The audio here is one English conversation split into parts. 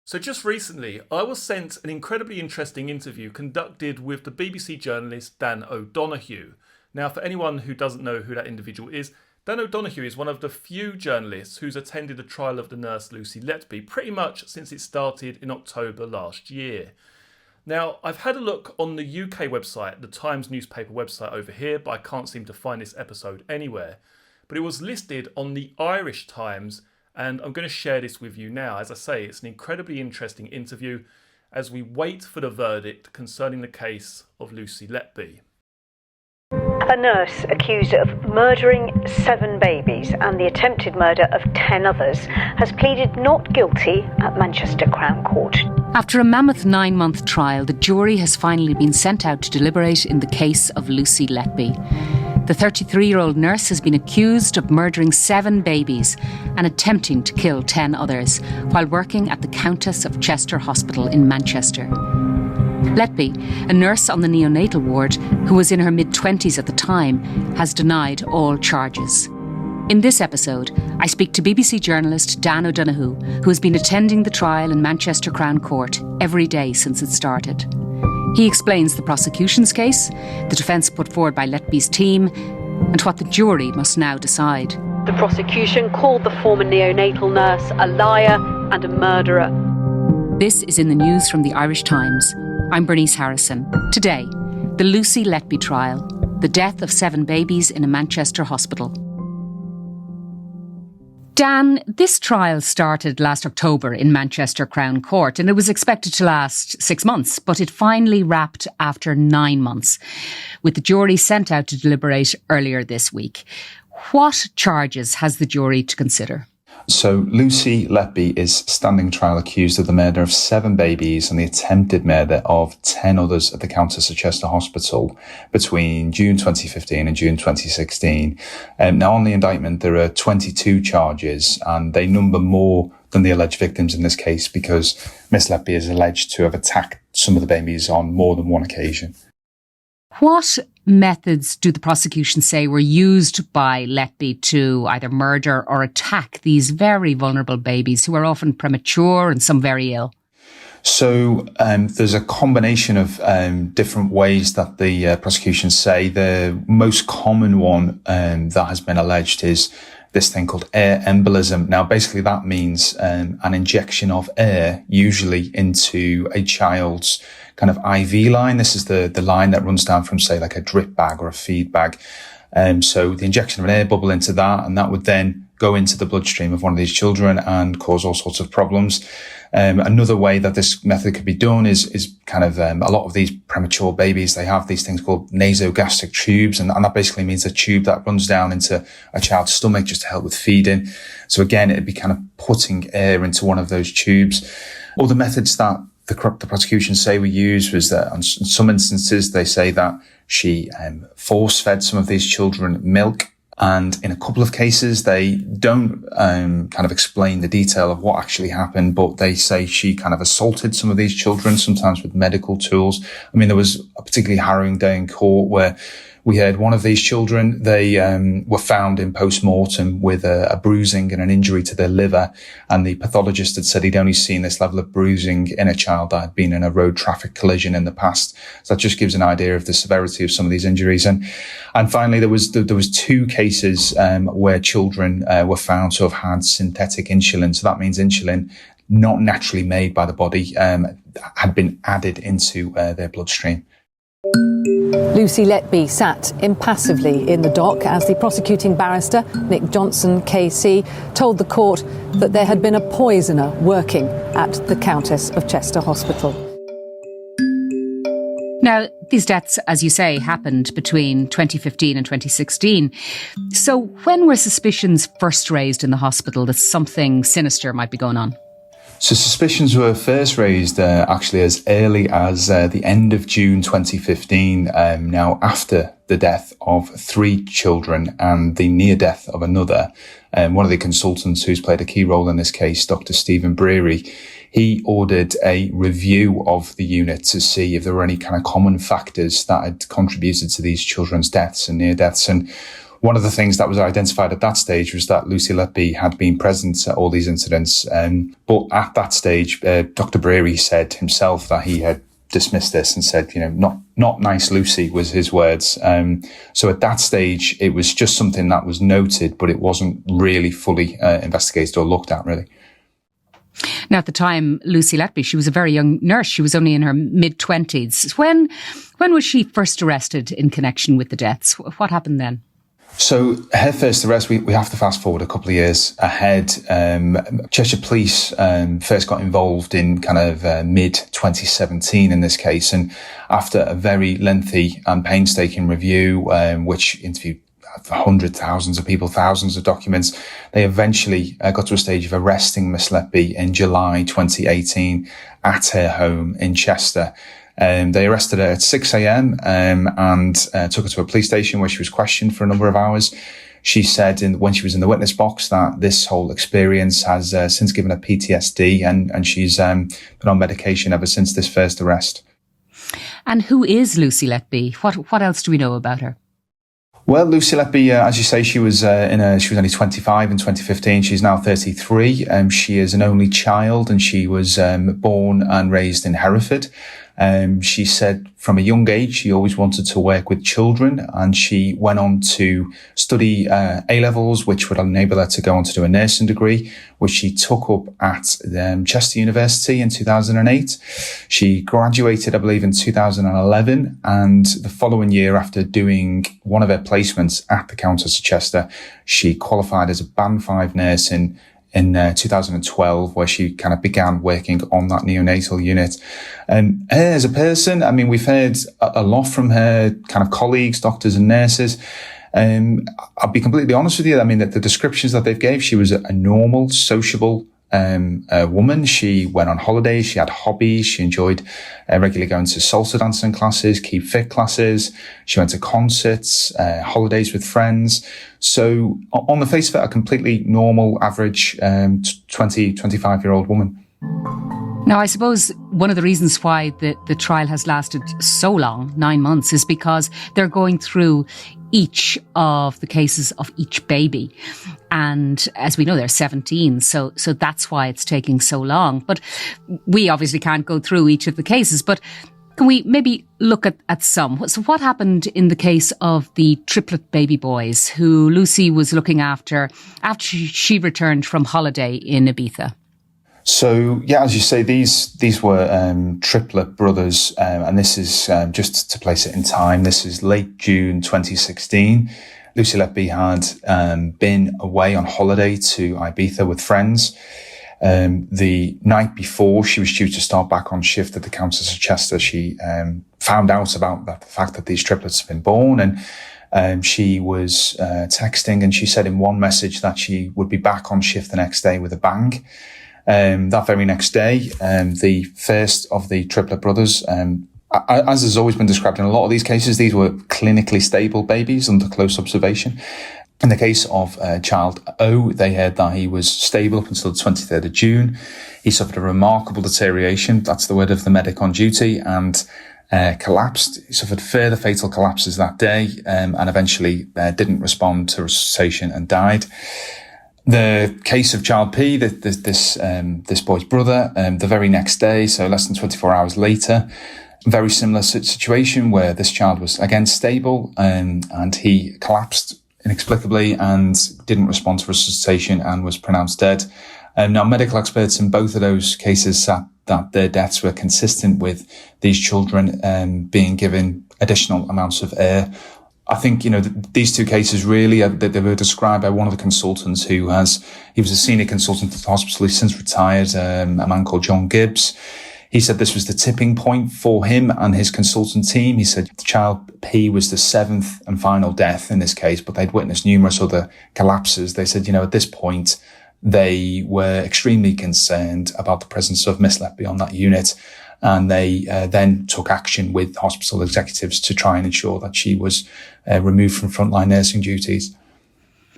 So just recently, I was sent an incredibly interesting interview conducted with the BBC journalist Dan O'Donoghue. Now, for anyone who doesn't know who that individual is, Dan O'Donoghue is one of the few journalists who's attended the trial of the nurse Lucy Letby pretty much since it started in October last year. Now, I've had a look on the UK website, the Times newspaper website over here, but I can't seem to find this episode anywhere. But it was listed on the Irish Times, and I'm going to share this with you now. As I say, it's an incredibly interesting interview as we wait for the verdict concerning the case of Lucy Letby. A nurse accused of murdering 7 babies and the attempted murder of 10 others has pleaded not guilty at Manchester Crown Court. After a mammoth 9-month trial, the jury has finally been sent out to deliberate in the case of Lucy Letby. The 33-year-old nurse has been accused of murdering 7 babies and attempting to kill 10 others while working at the Countess of Chester Hospital in Manchester. Letby, a nurse on the neonatal ward who was in her mid-20s at the time, has denied all charges. In this episode, I speak to BBC journalist Dan O'Donoghue, who has been attending the trial in Manchester Crown Court every day since it started. He explains the prosecution's case, the defence put forward by Letby's team, and what the jury must now decide. The prosecution called the former neonatal nurse a liar and a murderer. This is in the news from the Irish Times. I'm Bernice Harrison. Today, the Lucy Letby trial, the death of 7 babies in a Manchester hospital. Dan, this trial started last October in Manchester Crown Court and it was expected to last 6 months, but it finally wrapped after 9 months, with the jury sent out to deliberate earlier this week. What charges has the jury to consider? So Lucy Letby is standing trial accused of the murder of 7 babies and the attempted murder of 10 others at the Countess of Chester Hospital between June 2015 and June 2016. Now on the indictment there are 22 charges and they number more than the alleged victims in this case because Miss Letby is alleged to have attacked some of the babies on more than one occasion. What methods do the prosecution say were used by Letby to either murder or attack these very vulnerable babies who are often premature and some very ill? So there's a combination of different ways that the prosecution say. The most common one that has been alleged is this thing called air embolism. Now, basically that means an injection of air, usually into a child's kind of IV line. This is the line that runs down from, say, like a drip bag or a feed bag. So the injection of an air bubble into that, and that would then go into the bloodstream of one of these children and cause all sorts of problems. Another way that this method could be done is kind of a lot of these premature babies, they have these things called nasogastric tubes, and that basically means a tube that runs down into a child's stomach just to help with feeding. So again, it'd be kind of putting air into one of those tubes. All the methods that the prosecution say we use was that in some instances they say that she force-fed some of these children milk. And in a couple of cases, they don't kind of explain the detail of what actually happened, but they say she kind of assaulted some of these children, sometimes with medical tools. I mean, there was a particularly harrowing day in court where we heard one of these children, they were found in post-mortem with a bruising and an injury to their liver. And the pathologist had said he'd only seen this level of bruising in a child that had been in a road traffic collision in the past. So that just gives an idea of the severity of some of these injuries. And finally, there was 2 cases where children were found to have had synthetic insulin. So that means insulin not naturally made by the body had been added into their bloodstream. Lucy Letby sat impassively in the dock as the prosecuting barrister, Nick Johnson KC, told the court that there had been a poisoner working at the Countess of Chester Hospital. Now, these deaths, as you say, happened between 2015 and 2016. So when were suspicions first raised in the hospital that something sinister might be going on? So suspicions were first raised actually as early as the end of June 2015, now after the death of 3 children and the near death of another. One of the consultants who's played a key role in this case, Dr. Stephen Breary, he ordered a review of the unit to see if there were any kind of common factors that had contributed to these children's deaths and near deaths. And One of the things that was identified at that stage was that Lucy Letby had been present at all these incidents. But at that stage, Dr. Breary said himself that he had dismissed this and said, not nice Lucy was his words. So at that stage, it was just something that was noted, but it wasn't really fully investigated or looked at, really. Now, at the time, Lucy Letby, she was a very young nurse. She was only in her mid-20s. When was she first arrested in connection with the deaths? What happened then? So her first arrest, we have to fast forward a couple of years ahead. Cheshire Police first got involved in kind of mid-2017 in this case. And after a very lengthy and painstaking review, which interviewed thousands of people, thousands of documents, they eventually got to a stage of arresting Miss Letby in July 2018 at her home in Chester. They arrested her at 6 a.m. And took her to a police station where she was questioned for a number of hours. She said when she was in the witness box that this whole experience has since given her PTSD, and she's been on medication ever since this first arrest. And who is Lucy Letby? What else do we know about her? Well, Lucy Letby, as you say, she was only 25 in 2015. She's now 33. She is an only child, and she was born and raised in Hereford. She said from a young age, she always wanted to work with children, and she went on to study A-levels, which would enable her to go on to do a nursing degree, which she took up at Chester University in 2008. She graduated, I believe, in 2011, and the following year, after doing one of her placements at the Countess of Chester, she qualified as a Band 5 nurse in 2012, where she kind of began working on that neonatal unit. And her as a person, I mean, we've heard a lot from her kind of colleagues, doctors and nurses. I'll be completely honest with you. I mean, the descriptions that they've gave, she was a normal, sociable woman. She went on holidays. She had hobbies. She enjoyed regularly going to salsa dancing classes, keep fit classes. She went to concerts, holidays with friends. So on the face of it, a completely normal, average 25-year-old woman. Now, I suppose one of the reasons why the trial has lasted so long, 9 months, is because they're going through each of the cases of each baby. And as we know, they're 17. So that's why it's taking so long. But we obviously can't go through each of the cases. But can we maybe look at some? So what happened in the case of the triplet baby boys who Lucy was looking after she returned from holiday in Ibiza? So, yeah, as you say, these were triplet brothers, and this is just to place it in time. This is late June 2016. Lucy Letby had been away on holiday to Ibiza with friends. The night before she was due to start back on shift at the Countess of Chester, she found out about the fact that these triplets had been born, and she was texting, and she said in one message that she would be back on shift the next day with a bang. That very next day, the first of the triplet brothers, as has always been described in a lot of these cases, these were clinically stable babies under close observation. In the case of child O, they heard that he was stable up until the 23rd of June. He suffered a remarkable deterioration, that's the word of the medic on duty, and collapsed. He suffered further fatal collapses that day, and eventually didn't respond to resuscitation and died. The case of child P, this boy's brother, the very next day, so less than 24 hours later, very similar situation where this child was again stable, and he collapsed inexplicably and didn't respond to resuscitation and was pronounced dead. Now, medical experts in both of those cases said that their deaths were consistent with these children being given additional amounts of air. I think, these two cases really, they were described by one of the consultants he was a senior consultant at the hospital. He's since retired, a man called John Gibbs. He said this was the tipping point for him and his consultant team. He said child P was the seventh and final death in this case, but they'd witnessed numerous other collapses. They said, at this point, they were extremely concerned about the presence of Miss Letby on that unit. And they then took action with hospital executives to try and ensure that she was removed from frontline nursing duties.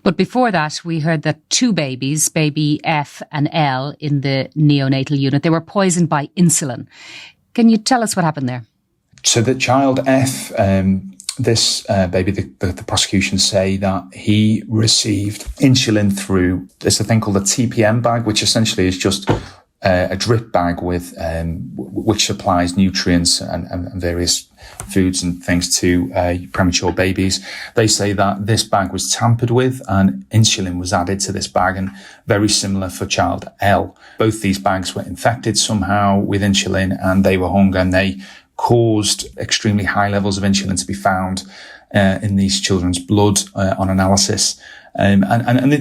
But before that, we heard that two babies, baby F and L, in the neonatal unit, they were poisoned by insulin. Can you tell us what happened there? So the child F, this baby, the prosecution say that he received insulin through there's a thing called a TPM bag, which essentially is just a drip bag with which supplies nutrients and various foods and things to premature babies. They say that this bag was tampered with and insulin was added to this bag, and very similar for child L. Both these bags were infected somehow with insulin, and they were hung, and they caused extremely high levels of insulin to be found in these children's blood on analysis. And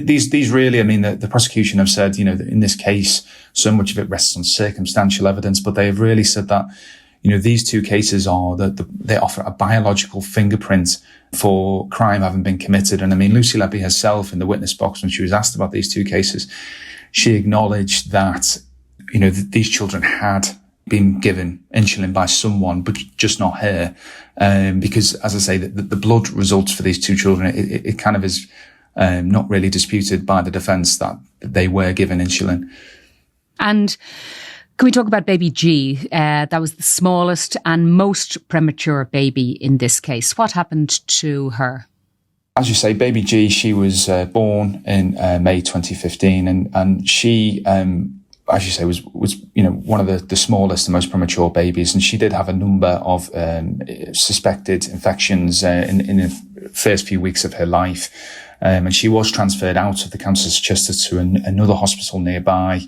these really, I mean, the prosecution have said, that in this case, so much of it rests on circumstantial evidence, but they have really said that, these two cases they offer a biological fingerprint for crime having been committed. And I mean, Lucy Letby herself in the witness box, when she was asked about these two cases, she acknowledged that, these children had been given insulin by someone, but just not her. Because as I say, the blood results for these two children, it kind of is not really disputed by the defence that they were given insulin. And can we talk about baby G? That was the smallest and most premature baby in this case. What happened to her? As you say, baby G, she was born in May 2015, and she, as you say, was one of the smallest and most premature babies, and she did have a number of suspected infections in the first few weeks of her life. And she was transferred out of the Council of Chichester to another hospital nearby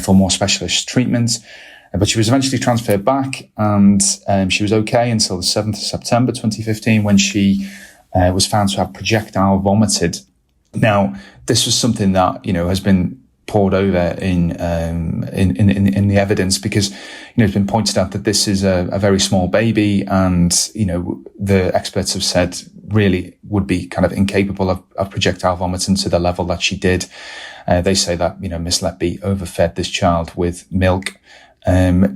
for more specialist treatment. But she was eventually transferred back, and she was okay until the 7th of September 2015, when she was found to have projectile vomited. Now, this was something that, has been poured over in the evidence, because, it's been pointed out that this is a very small baby, and, the experts have said really would be kind of incapable of projectile vomiting to the level that she did. They say that, Miss Letby overfed this child with milk.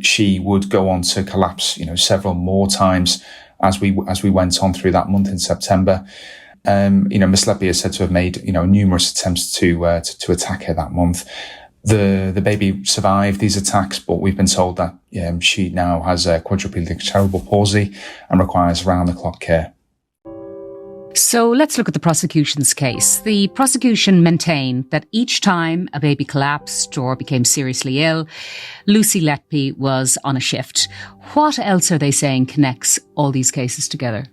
She would go on to collapse, several more times as we went on through that month in September. Miss Letby is said to have made, numerous attempts to attack her that month. The baby survived these attacks, but we've been told that she now has a quadriplegic cerebral palsy and requires round-the-clock care. So let's look at the prosecution's case. The prosecution maintained that each time a baby collapsed or became seriously ill, Lucy Letby was on a shift. What else are they saying connects all these cases together?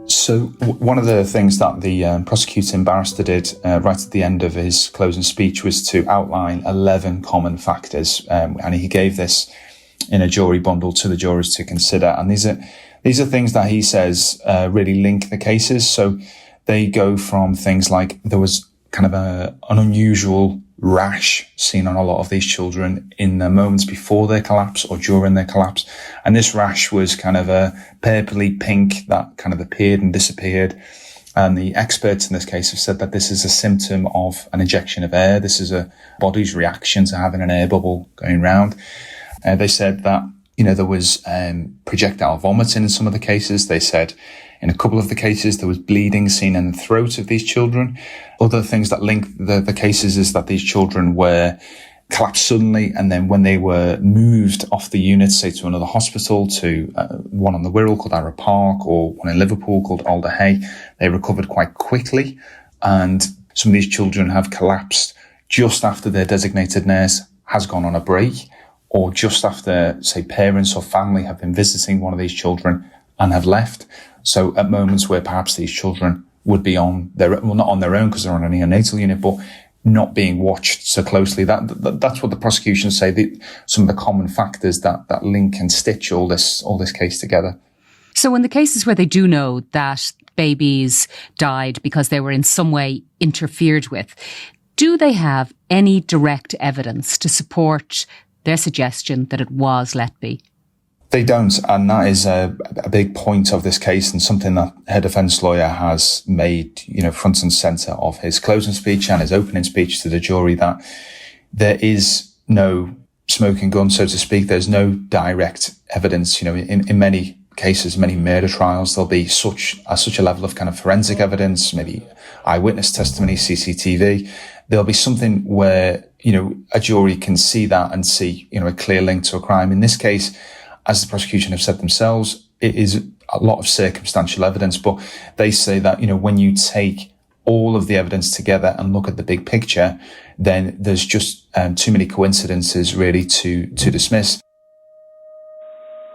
So one of the things that the prosecuting barrister did right at the end of his closing speech was to outline 11 common factors, and he gave this in a jury bundle to the jurors to consider. And these are things that he says really link the cases. So they go from things like there was kind of an unusual rash seen on a lot of these children in the moments before their collapse or during their collapse. And this rash was kind of a purpley pink that kind of appeared and disappeared. And the experts in this case have said that this is a symptom of an injection of air. This is a body's reaction to having an air bubble going round. They said that, there was projectile vomiting in some of the cases. They said in a couple of the cases there was bleeding seen in the throat of these children. Other things that link the cases is that these children were collapsed suddenly, and then when they were moved off the unit, say to another hospital, to one on the Wirral called Arrow Park or one in Liverpool called Alder Hey, they recovered quite quickly. And some of these children have collapsed just after their designated nurse has gone on a break, or just after, say, parents or family have been visiting one of these children and have left. So at moments where perhaps these children would be on their, well, not on their own because they're on a neonatal unit, but not being watched so closely. That's what the prosecution say, some of the common factors that link and stitch all this case together. So in the cases where they do know that babies died because they were in some way interfered with, do they have any direct evidence to support their suggestion that it was Letby? They don't, and that is a big point of this case, and something that her defence lawyer has made, front and centre of his closing speech and his opening speech to the jury, that there is no smoking gun, so to speak. There's no direct evidence. In many cases, many murder trials, there'll be such a level of kind of forensic evidence, maybe eyewitness testimony, CCTV. There'll be something where, a jury can see that and see, a clear link to a crime. In this case, as the prosecution have said themselves, it is a lot of circumstantial evidence, but they say that, when you take all of the evidence together and look at the big picture, then there's just too many coincidences really to dismiss.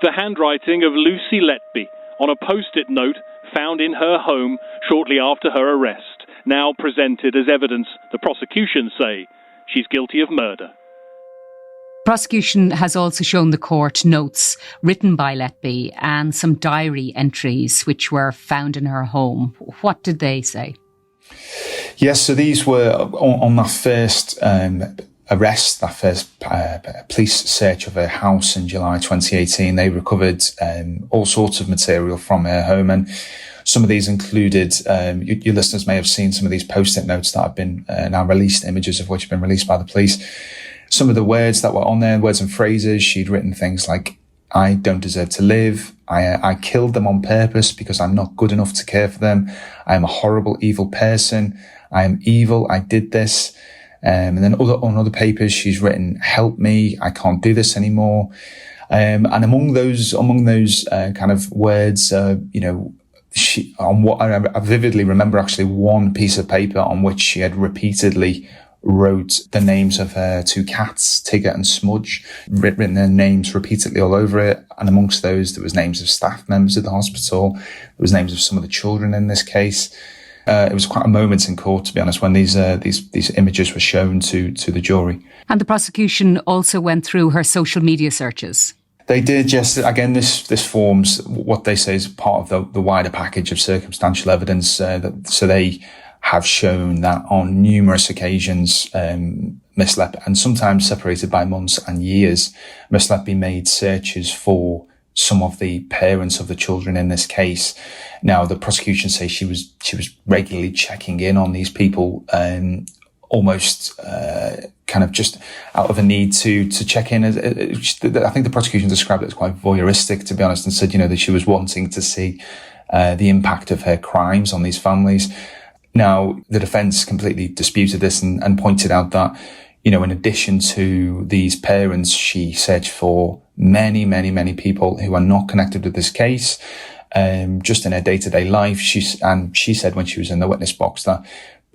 The handwriting of Lucy Letby on a post-it note found in her home shortly after her arrest, now presented as evidence. The prosecution say she's guilty of murder. Prosecution has also shown the court notes written by Letby and some diary entries which were found in her home. What did they say? Yes, so these were on that first arrest, that first police search of her house in July 2018. They recovered all sorts of material from her home, and some of these included, your listeners may have seen some of these post-it notes that have been now released, images of which have been released by the police. Some of the words that were on there, words and phrases, she'd written things like, I don't deserve to live. I killed them on purpose because I'm not good enough to care for them. I am a horrible, evil person. I am evil. I did this. And then on other papers, she's written, help me. I can't do this anymore. And among those kind of words, I vividly remember actually one piece of paper on which she had repeatedly wrote the names of her two cats, Tigger and Smudge, written their names repeatedly all over it. And amongst those, there was names of staff members of the hospital. There was names of some of the children in this case. It was quite a moment in court, to be honest, when these images were shown to the jury. And the prosecution also went through her social media searches. They did, yes. Again, this forms what they say is part of the wider package of circumstantial evidence. So they have shown that on numerous occasions, Miss Letby, and sometimes separated by months and years, Miss Letby made searches for some of the parents of the children in this case. Now, the prosecution says she was regularly checking in on these people, almost kind of just out of a need to check in. I think the prosecution described it as quite voyeuristic, to be honest, and said, that she was wanting to see the impact of her crimes on these families. Now, the defence completely disputed this and pointed out that, in addition to these parents, she searched for many, many, many people who are not connected with this case, just in her day-to-day life. She said when she was in the witness box that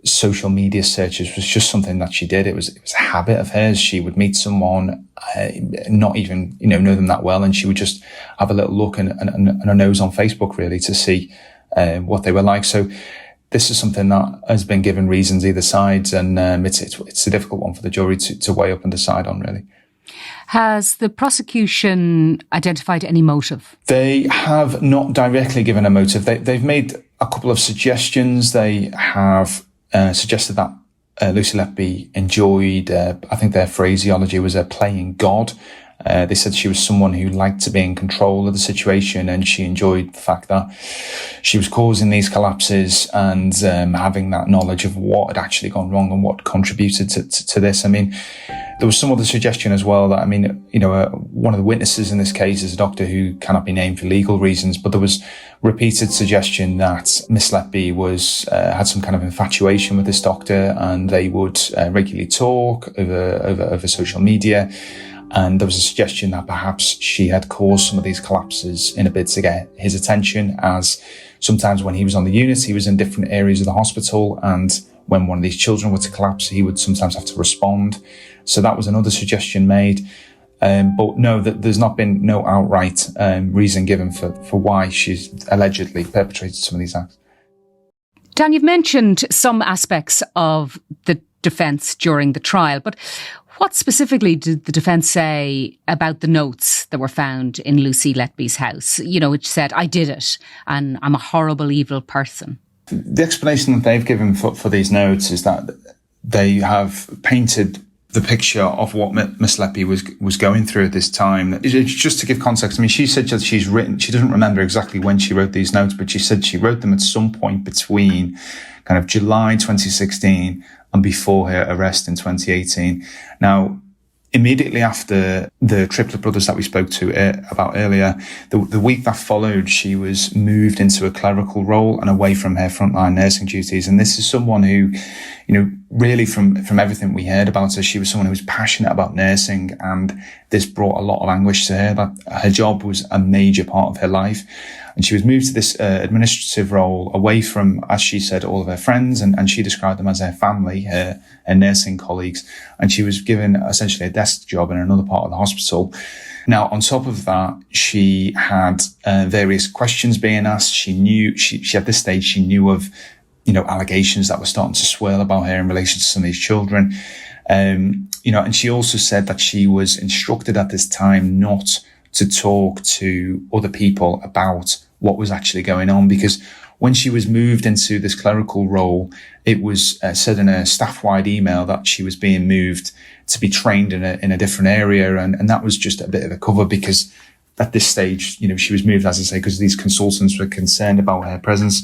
social media searches was just something that she did. It was a habit of hers. She would meet someone, not even, know them that well, and she would just have a little look and a nose on Facebook, really, to see what they were like. So this is something that has been given reasons either side, and it's a difficult one for the jury to weigh up and decide on, really. Has the prosecution identified any motive? They have not directly given a motive. They've made a couple of suggestions. They have suggested that Lucy Letby enjoyed, I think their phraseology was playing God. They said she was someone who liked to be in control of the situation, and she enjoyed the fact that she was causing these collapses and having that knowledge of what had actually gone wrong and what contributed to this. I mean, there was some other suggestion as well that, one of the witnesses in this case is a doctor who cannot be named for legal reasons, but there was repeated suggestion that Miss Letby had some kind of infatuation with this doctor, and they would regularly talk over social media. And there was a suggestion that perhaps she had caused some of these collapses in a bid to get his attention, as sometimes when he was on the unit, he was in different areas of the hospital, and when one of these children were to collapse, he would sometimes have to respond. So that was another suggestion made. But no, there's not been no outright reason given for why she's allegedly perpetrated some of these acts. Dan, you've mentioned some aspects of the defence during the trial, but what specifically did the defence say about the notes that were found in Lucy Letby's house? Which said, I did it, and I'm a horrible, evil person. The explanation that they've given for these notes is that they have painted the picture of what Miss Letby was going through at this time. Just to give context, she said that she doesn't remember exactly when she wrote these notes, but she said she wrote them at some point between kind of July 2016 and before her arrest in 2018. Now, immediately after the triplet brothers that we spoke to about earlier, the week that followed, she was moved into a clerical role and away from her frontline nursing duties. And this is someone who, really from everything we heard about her, she was someone who was passionate about nursing, and this brought a lot of anguish to her. That her job was a major part of her life. And she was moved to this administrative role away from, as she said, all of her friends, and she described them as her family, her nursing colleagues. And she was given essentially a desk job in another part of the hospital. Now, on top of that, she had various questions being asked. She at this stage, she knew of, allegations that were starting to swirl about her in relation to some of these children. And she also said that she was instructed at this time not to talk to other people about what was actually going on, because when she was moved into this clerical role, it was said in a staff-wide email that she was being moved to be trained in a different area. And that was just a bit of a cover, because at this stage, she was moved, as I say, because these consultants were concerned about her presence.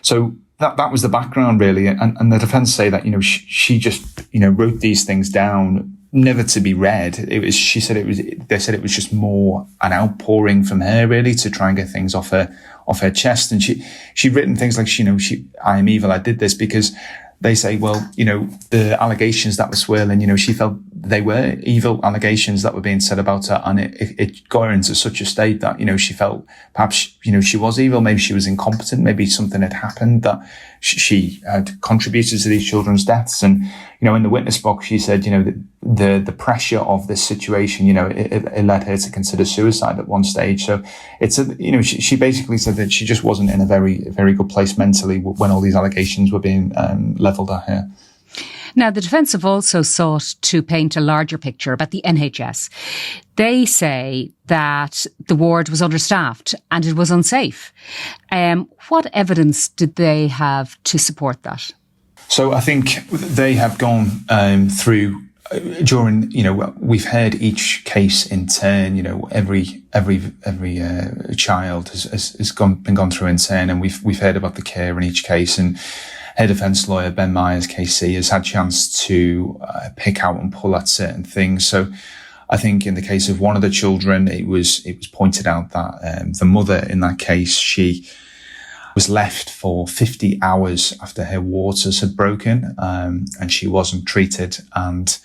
So that was the background, really. And the defense say that, she just, wrote these things down, never to be read. They said it was just more an outpouring from her, really, to try and get things off her chest. And she'd written things like, I am evil, I did this, because they say, well, the allegations that were swirling, she felt they were evil allegations that were being said about her. And it got her into such a state that, she felt perhaps, she was evil. Maybe she was incompetent. Maybe something had happened that she had contributed to these children's deaths. And, in the witness box, she said, the pressure of this situation, it led her to consider suicide at one stage. So she basically said that she just wasn't in a very, very good place mentally when all these allegations were being levelled at her. Now, the defence have also sought to paint a larger picture about the NHS. They say that the ward was understaffed and it was unsafe. What evidence did they have to support that? So I think they have gone through during, we've heard each case in turn. Every child has been gone through in turn, and we've heard about the care in each case. And her defence lawyer, Ben Myers, KC, has had a chance to pick out and pull at certain things. So I think in the case of one of the children, it was pointed out that the mother in that case, she was left for 50 hours after her waters had broken, and she wasn't treated, and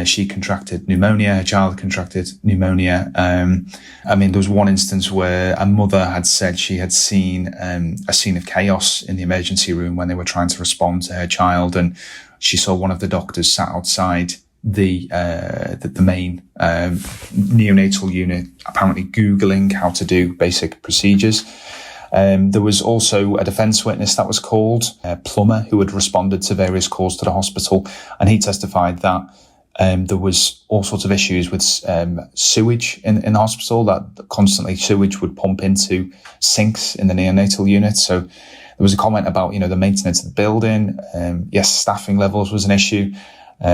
she contracted pneumonia. Her child contracted pneumonia. There was one instance where a mother had said she had seen a scene of chaos in the emergency room when they were trying to respond to her child, and she saw one of the doctors sat outside the main neonatal unit, apparently Googling how to do basic procedures. There was also a defence witness that was called, a plumber, who had responded to various calls to the hospital, and he testified that there was all sorts of issues with sewage in the hospital, that constantly sewage would pump into sinks in the neonatal unit. So there was a comment about, the maintenance of the building. Yes, staffing levels was an issue.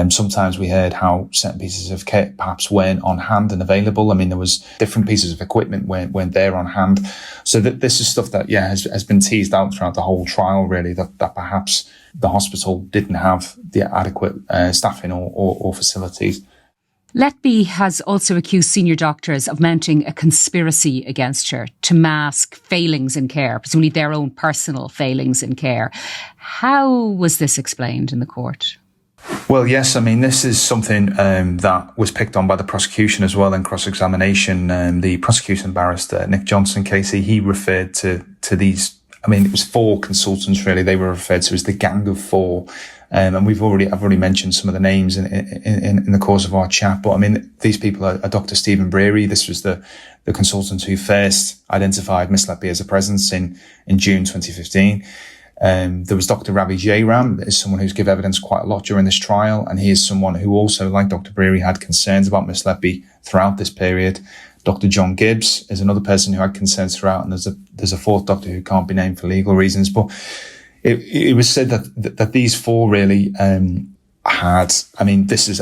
Sometimes we heard how certain pieces of kit perhaps weren't on hand and available. There was different pieces of equipment weren't there on hand. So this is stuff that, has been teased out throughout the whole trial, really, that perhaps the hospital didn't have the adequate staffing or facilities. Letby has also accused senior doctors of mounting a conspiracy against her to mask failings in care, presumably their own personal failings in care. How was this explained in the court? Well, yes, this is something that was picked on by the prosecution as well in cross-examination. The prosecuting barrister, Nick Johnson, KC, he referred to these, it was 4 consultants, really. They were referred to as the Gang of 4. And I've already mentioned some of the names in the course of our chat. But these people are Dr. Stephen Breary. This was the consultant who first identified Miss Letby as a presence in June 2015. There was Dr. Ravi Jairam, is someone who's given evidence quite a lot during this trial, and he is someone who also, like Dr. Breary, had concerns about Miss Letby throughout this period. Dr. John Gibbs is another person who had concerns throughout, and there's a 4th doctor who can't be named for legal reasons. But it was said that these 4 really had, this is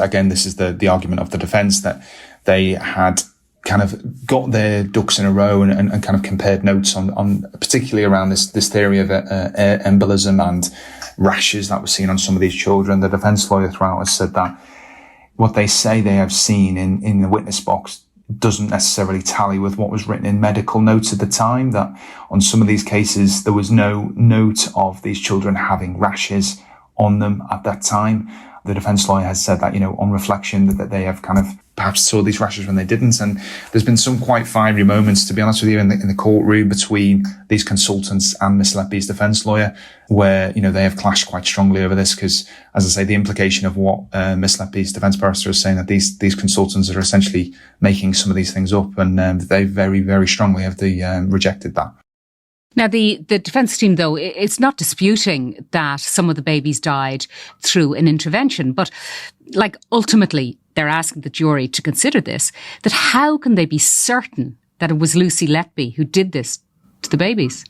the argument of the defence, that they had kind of got their ducks in a row and kind of compared notes on particularly around this theory of air embolism and rashes that were seen on some of these children. The defence lawyer throughout has said that what they say they have seen in the witness box doesn't necessarily tally with what was written in medical notes at the time, that on some of these cases there was no note of these children having rashes on them at that time. The defence lawyer has said that, on reflection, that they have kind of perhaps saw these rashes when they didn't. And there's been some quite fiery moments, to be honest with you, in the courtroom between these consultants and Miss Letby's defence lawyer, where, they have clashed quite strongly over this. Because, as I say, the implication of what Miss Letby's defence barrister is saying, that these consultants are essentially making some of these things up, and they very, very strongly have rejected that. Now, the defence team, though, it's not disputing that some of the babies died through an intervention, but ultimately they're asking the jury to consider this, that how can they be certain that it was Lucy Letby who did this to the babies?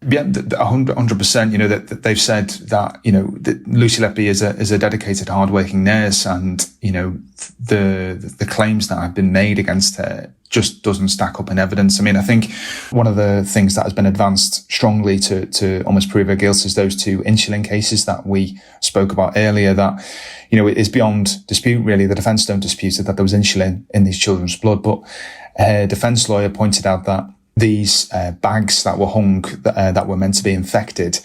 Yeah, 100%. That they've said that that Lucy Letby is a dedicated, hardworking nurse, and the claims that have been made against her just doesn't stack up in evidence. I mean, I think one of the things that has been advanced strongly to almost prove her guilt is those 2 insulin cases that we spoke about earlier. That it is beyond dispute. Really, the defence don't dispute that there was insulin in these children's blood, but her defence lawyer pointed out that these bags that were hung, that were meant to be infected,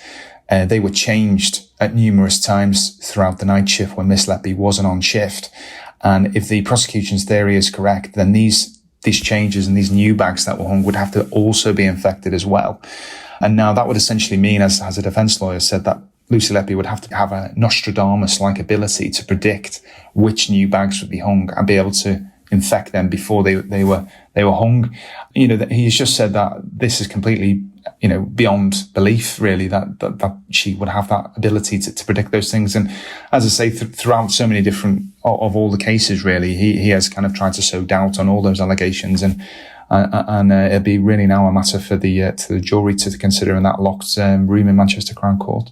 they were changed at numerous times throughout the night shift when Miss Letby wasn't on shift. And if the prosecution's theory is correct, then these changes and these new bags that were hung would have to also be infected as well. And now that would essentially mean, as a defence lawyer said, that Lucy Letby would have to have a Nostradamus-like ability to predict which new bags would be hung and be able to infect them before they were hung. He's just said that this is completely, beyond belief, really, that she would have that ability to predict those things. And as I say, throughout so many different of all the cases, really, he has kind of tried to sow doubt on all those allegations, and it'll be really now a matter for the jury to consider in that locked room in Manchester Crown Court.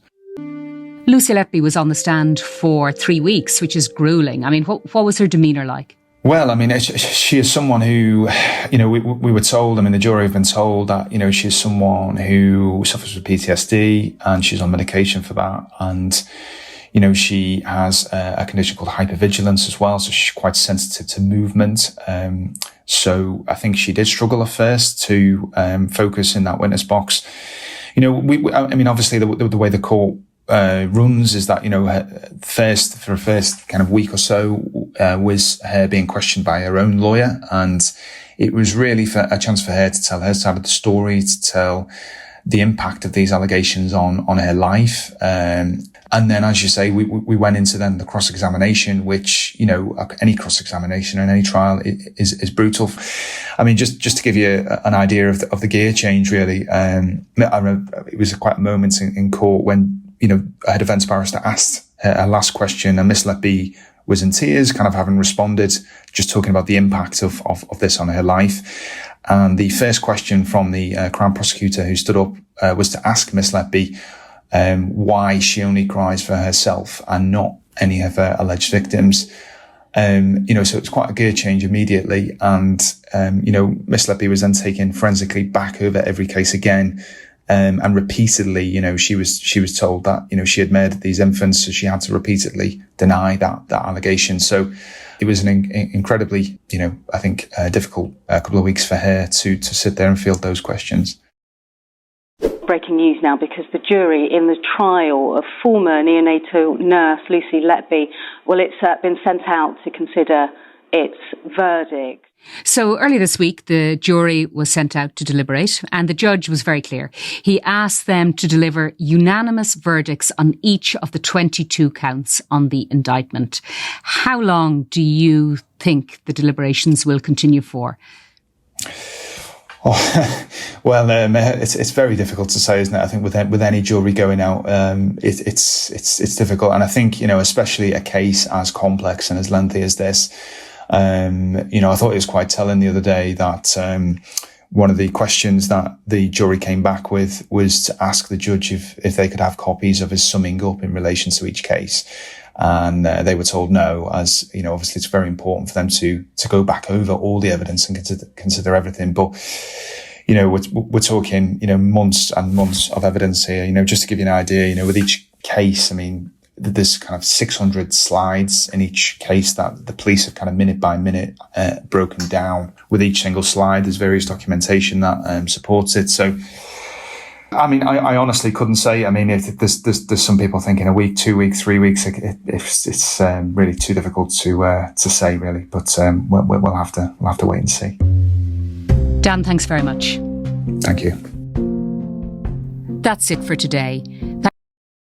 Lucy Letby was on the stand for 3 weeks, which is gruelling. I mean, what was her demeanour like? Well, I mean, she is someone who, we were told, the jury have been told that, she's someone who suffers with PTSD and she's on medication for that. And, she has a condition called hypervigilance as well. So she's quite sensitive to movement. So I think she did struggle at first to focus in that witness box. Obviously the way the court runs is that, for a first kind of week or so was her being questioned by her own lawyer. And it was really for a chance for her to tell her side of the story, to tell the impact of these allegations on her life. And then, as you say, we went into then the cross-examination, which, any cross-examination in any trial is brutal. I mean, just to give you an idea of the gear change, really, I remember it was quite a moment in court when, her defence barrister asked her last question, and Miss Letby was in tears, kind of having responded, just talking about the impact of this on her life. And the first question from the Crown Prosecutor who stood up was to ask Miss Letby why she only cries for herself and not any of her alleged victims. So it's quite a gear change immediately. And, Miss Letby was then taken forensically back over every case again. And repeatedly, she was told that, she had murdered these infants, so she had to repeatedly deny that allegation. So it was an incredibly, I think, difficult couple of weeks for her to sit there and field those questions. Breaking news now, because the jury in the trial of former neonatal nurse Lucy Letby, it's been sent out to consider its verdict. So earlier this week, the jury was sent out to deliberate, and the judge was very clear. He asked them to deliver unanimous verdicts on each of the 22 counts on the indictment. How long do you think the deliberations will continue for? It's very difficult to say, isn't it? I think with any jury going out, it's difficult, and I think especially a case as complex and as lengthy as this. I thought it was quite telling the other day that one of the questions that the jury came back with was to ask the judge if they could have copies of his summing up in relation to each case. And they were told no, as, obviously it's very important for them to go back over all the evidence and consider everything. But, we're talking, months and months of evidence here, just to give you an idea, with each case, there's kind of 600 slides in each case that the police have kind of minute by minute broken down. With each single slide, there's various documentation that supports it. So I mean, I honestly couldn't say. I mean, there's some people thinking a week, 2 weeks, 3 weeks. It's really too difficult to say, really. But we'll have to wait and see. Dan, thanks very much. Thank you. That's it for today.